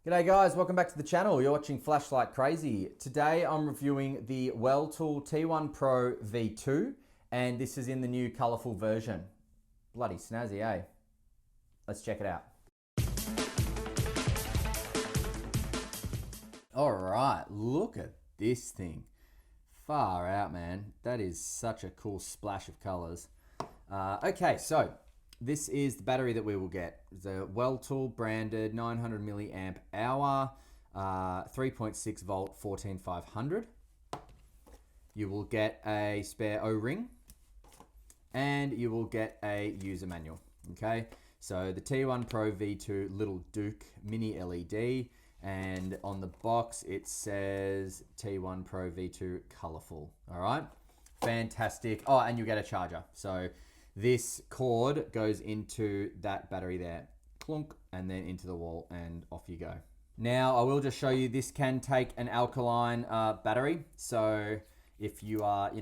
G'day guys, welcome back to the channel. You're watching Flashlight Crazy. Today I'm reviewing the Weltool T1 Pro V2 and this is in the new Colourful version. Bloody snazzy, eh? Let's check it out. Alright, look at this thing. Far out, man. That is such a cool splash of colours. Okay, so this is the battery that we will get. The Weltool branded 900 milliamp hour, 3.6 volt, 14500. You will get a spare O-ring and you will get a user manual. Okay, so the T1 Pro V2 Little Duke Mini LED, and on the box it says T1 Pro V2 Colourful. All right, fantastic. Oh, and you get a charger. So this cord goes into that battery there, clunk, and then into the wall, and off you go. Now, I will just show you, this can take an alkaline battery. So if you are,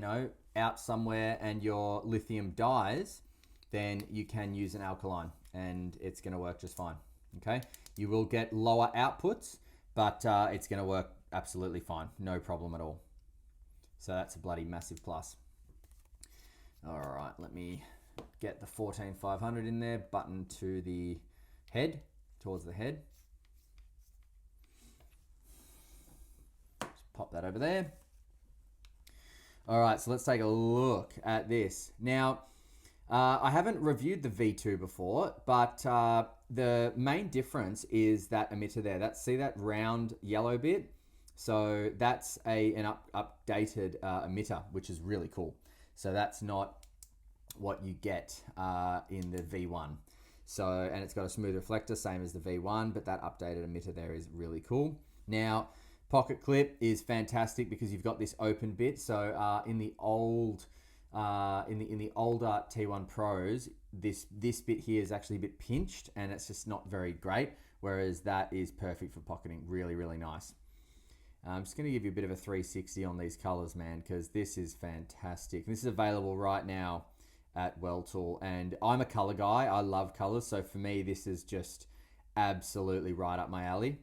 out somewhere and your lithium dies, then you can use an alkaline and it's gonna work just fine, okay? You will get lower outputs, but it's gonna work absolutely fine, no problem at all. So that's a bloody massive plus. All right, let me get the 14500 in there, button to the head, towards the head. Just pop that over there. All right, so let's take a look at this. Now, I haven't reviewed the V2 before, but the main difference is that emitter there. See that round yellow bit? So that's an updated emitter, which is really cool. So that's not what you get in the V1. So, and it's got a smooth reflector, same as the V1, but that updated emitter there is really cool. Now, pocket clip is fantastic because you've got this open bit. So in the old, in the older T1 Pros, this bit here is actually a bit pinched and it's just not very great. Whereas that is perfect for pocketing, really, really nice. I'm just going to give you a bit of a 360 on these colors, man, because this is fantastic. This is available right now at Weltool, and I'm a color guy. I love colors, so for me this is just absolutely right up my alley.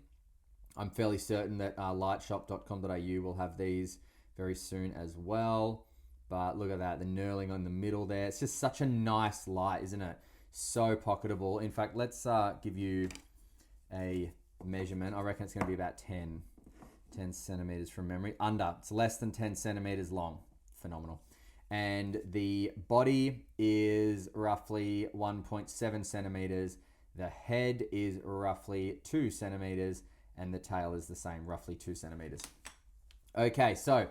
I'm fairly certain that liteshop.com.au will have these very soon as well. But look at that, the knurling on the middle there. It's just such a nice light, isn't it? So pocketable. In fact, let's give you a measurement. I reckon it's going to be about 10 centimeters from memory. Under, it's less than 10 centimeters long. Phenomenal. And the body is roughly 1.7 centimeters. The head is roughly 2 centimeters, and the tail is the same, roughly 2 centimeters. Okay, so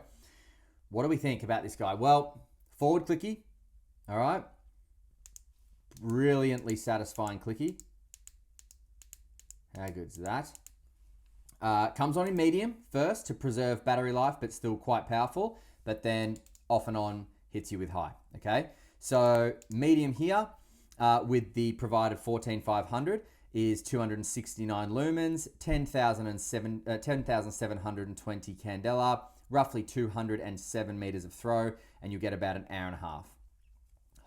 what do we think about this guy? Well, forward clicky, all right. Brilliantly satisfying clicky. How good's that? Comes on in medium first to preserve battery life, but still quite powerful, but then off and on hits you with high, okay? So medium here with the provided 14500 is 269 lumens, 10,720 candela, roughly 207 meters of throw, and you get about an hour and a half.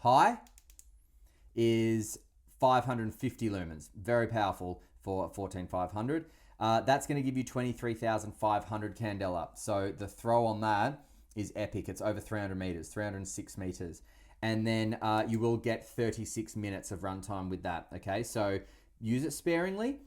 High is 550 lumens, very powerful for 14500. That's going to give you 23,500 candela. So the throw on that is epic. It's over 300 meters, 306 meters. And then you will get 36 minutes of runtime with that, okay? So use it sparingly,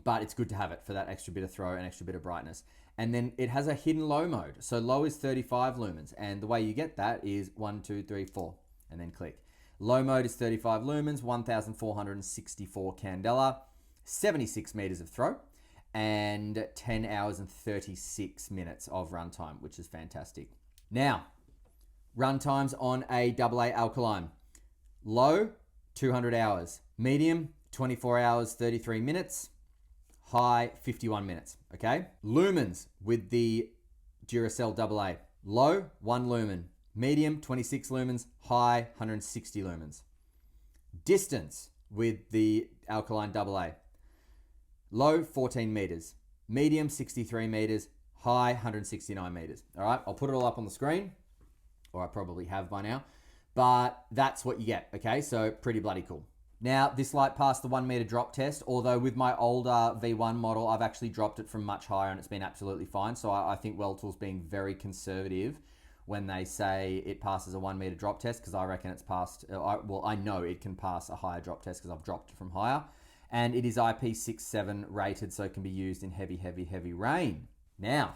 but it's good to have it for that extra bit of throw and extra bit of brightness. And then it has a hidden low mode. So low is 35 lumens. And the way you get that is 1, 2, 3, 4, and then click. Low mode is 35 lumens, 1,464 candela, 76 meters of throw, and 10 hours and 36 minutes of runtime, which is fantastic. Now, runtimes on a AA alkaline. Low, 200 hours. Medium, 24 hours, 33 minutes. High, 51 minutes, okay? Lumens with the Duracell AA. Low, 1 lumen. Medium, 26 lumens. High, 160 lumens. Distance with the alkaline AA. Low, 14 meters. Medium, 63 meters. High, 169 meters. All right, I'll put it all up on the screen, or I probably have by now, but that's what you get, okay? So pretty bloody cool. Now, this light passed the 1 meter drop test, although with my older V1 model, I've actually dropped it from much higher and it's been absolutely fine. So I think Weltool's being very conservative when they say it passes a 1 meter drop test, because I reckon it's passed, well, I know it can pass a higher drop test because I've dropped it from higher. And it is IP67 rated, so it can be used in heavy, heavy, heavy rain. Now,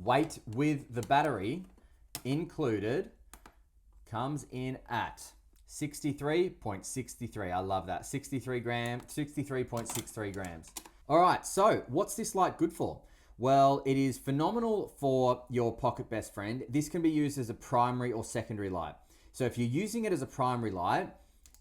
weight with the battery included comes in at 63.63. I love that. 63.63 grams. All right, so what's this light good for? Well, it is phenomenal for your pocket best friend. This can be used as a primary or secondary light. So if you're using it as a primary light,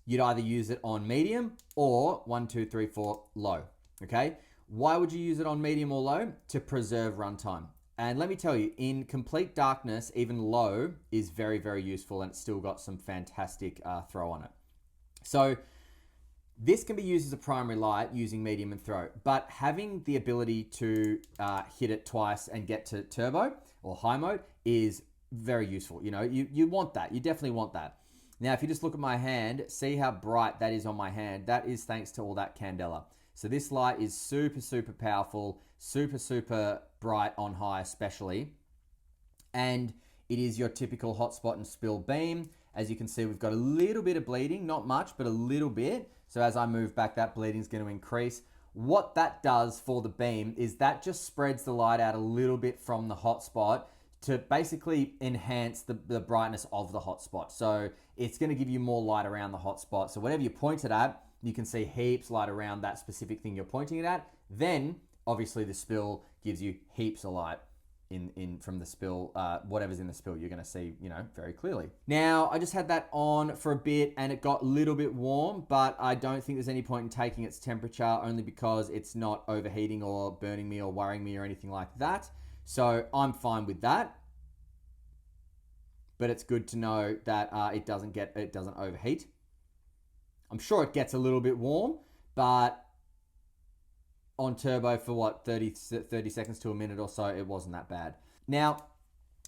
you'd either use it on medium or 1, 2, 3, 4 low. Okay? Why would you use it on medium or low? To preserve runtime. And let me tell you, in complete darkness, even low is very, very useful, and it's still got some fantastic throw on it. So this can be used as a primary light using medium and throw, but having the ability to hit it twice and get to turbo or high mode is very useful. You know, you want that. You definitely want that. Now, if you just look at my hand, see how bright that is on my hand. That is thanks to all that candela. So this light is super, super powerful, super, super bright on high especially. And it is your typical hotspot and spill beam. As you can see, we've got a little bit of bleeding, not much, but a little bit. So as I move back, that bleeding is going to increase. What that does for the beam is that just spreads the light out a little bit from the hotspot to basically enhance the brightness of the hotspot. So it's going to give you more light around the hotspot. So whatever you point it at, you can see heaps light around that specific thing you're pointing it at. Then obviously the spill gives you heaps of light in from the spill, whatever's in the spill, you're going to see, you know, very clearly. Now, I just had that on for a bit and it got a little bit warm, but I don't think there's any point in taking its temperature, only because it's not overheating or burning me or worrying me or anything like that. So I'm fine with that. But it's good to know that it doesn't overheat. I'm sure it gets a little bit warm, but on turbo for what, 30 seconds to a minute or so, it wasn't that bad. Now,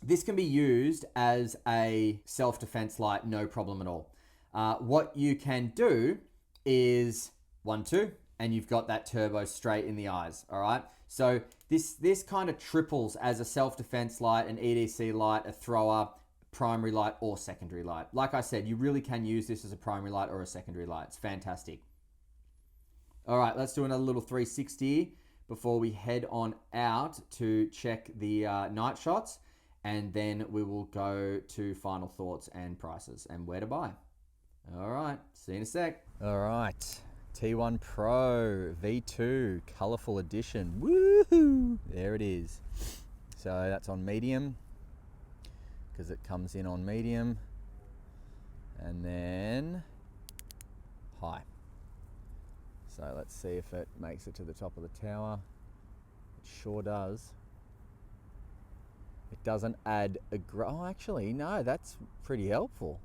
this can be used as a self-defense light, no problem at all. What you can do is 1, 2, and you've got that turbo straight in the eyes, all right? So this kind of triples as a self-defense light, an EDC light, a thrower, primary light, or secondary light. Like I said, you really can use this as a primary light or a secondary light. It's fantastic. All right, let's do another little 360 before we head on out to check the night shots, and then we will go to final thoughts and prices and where to buy. All right, see you in a sec. All right, T1 Pro V2 Colourful Edition. Woohoo! There it is. So that's on medium, because it comes in on medium, and then high. So let's see if it makes it to the top of the tower. It sure does. It doesn't add a oh, actually, no, that's pretty helpful.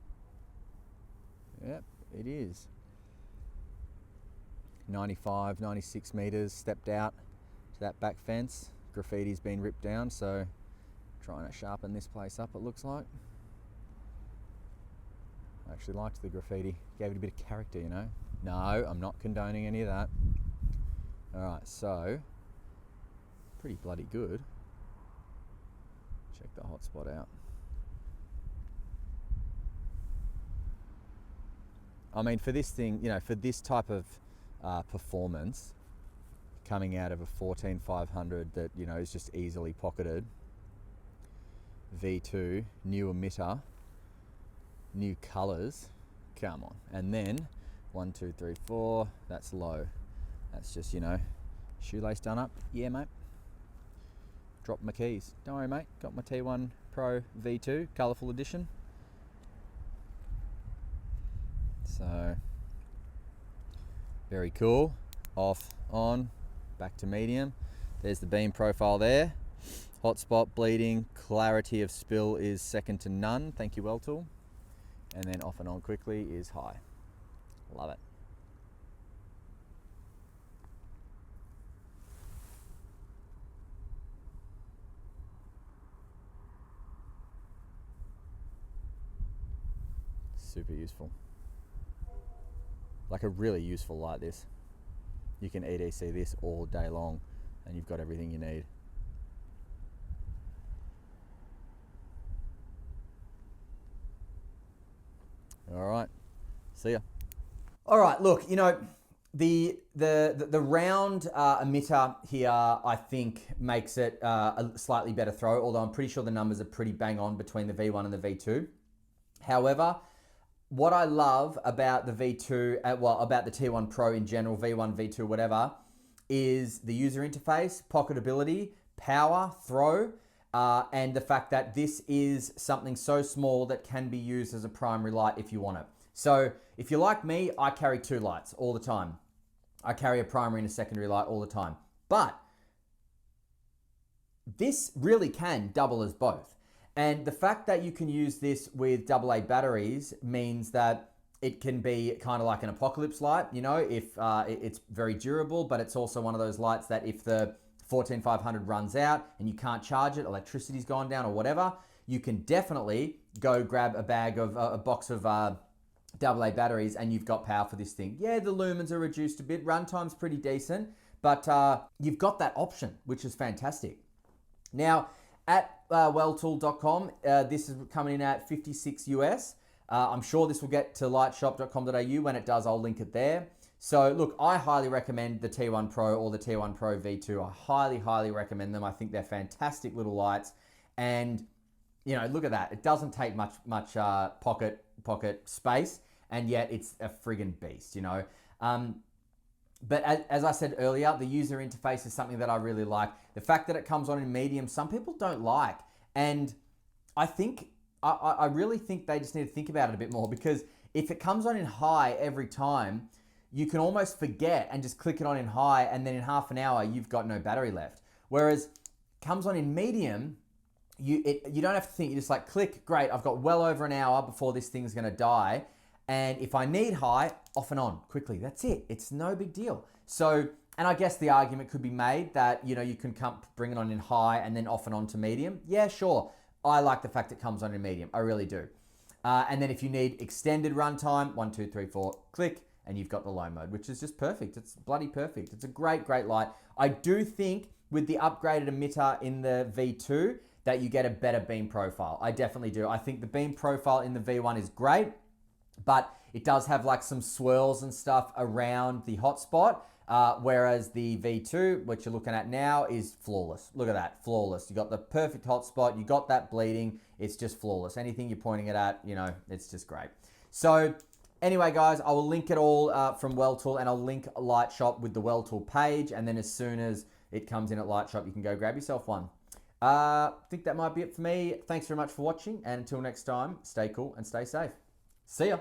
Yep, it is. 95, 96 meters stepped out to that back fence. Graffiti's been ripped down, so trying to sharpen this place up, it looks like. I actually liked the graffiti. Gave it a bit of character, you know. No, I'm not condoning any of that. All right, so pretty bloody good. Check the hotspot out. I mean, for this thing, you know, for this type of performance, coming out of a 14500 that, you know, is just easily pocketed, V2, new emitter, new colors, come on. And then 1, 2, 3, 4, that's low. That's just, you know, shoelace done up. Yeah, mate. Drop my keys. Don't worry, mate. Got my T1 Pro V2 Colourful Edition. So, very cool. Off, on, back to medium. There's the beam profile there. Hotspot, bleeding, clarity of spill is second to none. Thank you, Weltool. And then off and on quickly is high. Love it. Super useful. like a really useful light this. You can EDC this all day long and you've got everything you need. All right, see ya. All right, look, you know, the round emitter here, I think, makes it a slightly better throw, although I'm pretty sure the numbers are pretty bang on between the V1 and the V2. However, what I love about the V2, well, about the T1 Pro in general, V1, V2, whatever, is the user interface, pocketability, power, throw, and the fact that this is something so small that can be used as a primary light if you want it. So if you're like me, I carry two lights all the time. I carry a primary and a secondary light all the time. But this really can double as both. And the fact that you can use this with AA batteries means that it can be kind of like an apocalypse light, you know, if it's very durable, but it's also one of those lights that if the 14500 runs out and you can't charge it, electricity's gone down or whatever, you can definitely go grab a bag of a box of AA batteries and you've got power for this thing. Yeah, the lumens are reduced a bit, runtime's pretty decent, but you've got that option, which is fantastic. Now, at Weltool.com, this is coming in at 56 US. I'm sure this will get to liteshop.com.au. When it does, I'll link it there. So look, I highly recommend the T1 Pro or the T1 Pro V2. I highly, highly recommend them. I think they're fantastic little lights. And, you know, look at that. It doesn't take much pocket space, and yet it's a friggin' beast, you know. But as I said earlier, the user interface is something that I really like. The fact that it comes on in medium, some people don't like. And I really think they just need to think about it a bit more, because if it comes on in high every time, you can almost forget and just click it on in high, and then in half an hour, you've got no battery left. Whereas comes on in medium, you don't have to think, you just like click, great, I've got well over an hour before this thing's gonna die. And if I need high, off and on quickly. That's it. It's no big deal. So, and I guess the argument could be made that, you know, you can bring it on in high and then off and on to medium. Yeah, sure. I like the fact it comes on in medium. I really do. And then if you need extended runtime, 1, 2, 3, 4, click, and you've got the low mode, which is just perfect. It's bloody perfect. It's a great, great light. I do think with the upgraded emitter in the V2 that you get a better beam profile. I definitely do. I think the beam profile in the V1 is great, but it does have like some swirls and stuff around the hotspot, whereas the V2, which you're looking at now, is flawless. Look at that, flawless. You got the perfect hotspot, you got that bleeding, it's just flawless. Anything you're pointing it at, you know, it's just great. So anyway, guys, I will link it all from Weltool, and I'll link Liteshop with the Weltool page, and then as soon as it comes in at Liteshop, you can go grab yourself one. I think that might be it for me. Thanks very much for watching, and until next time, stay cool and stay safe. See ya.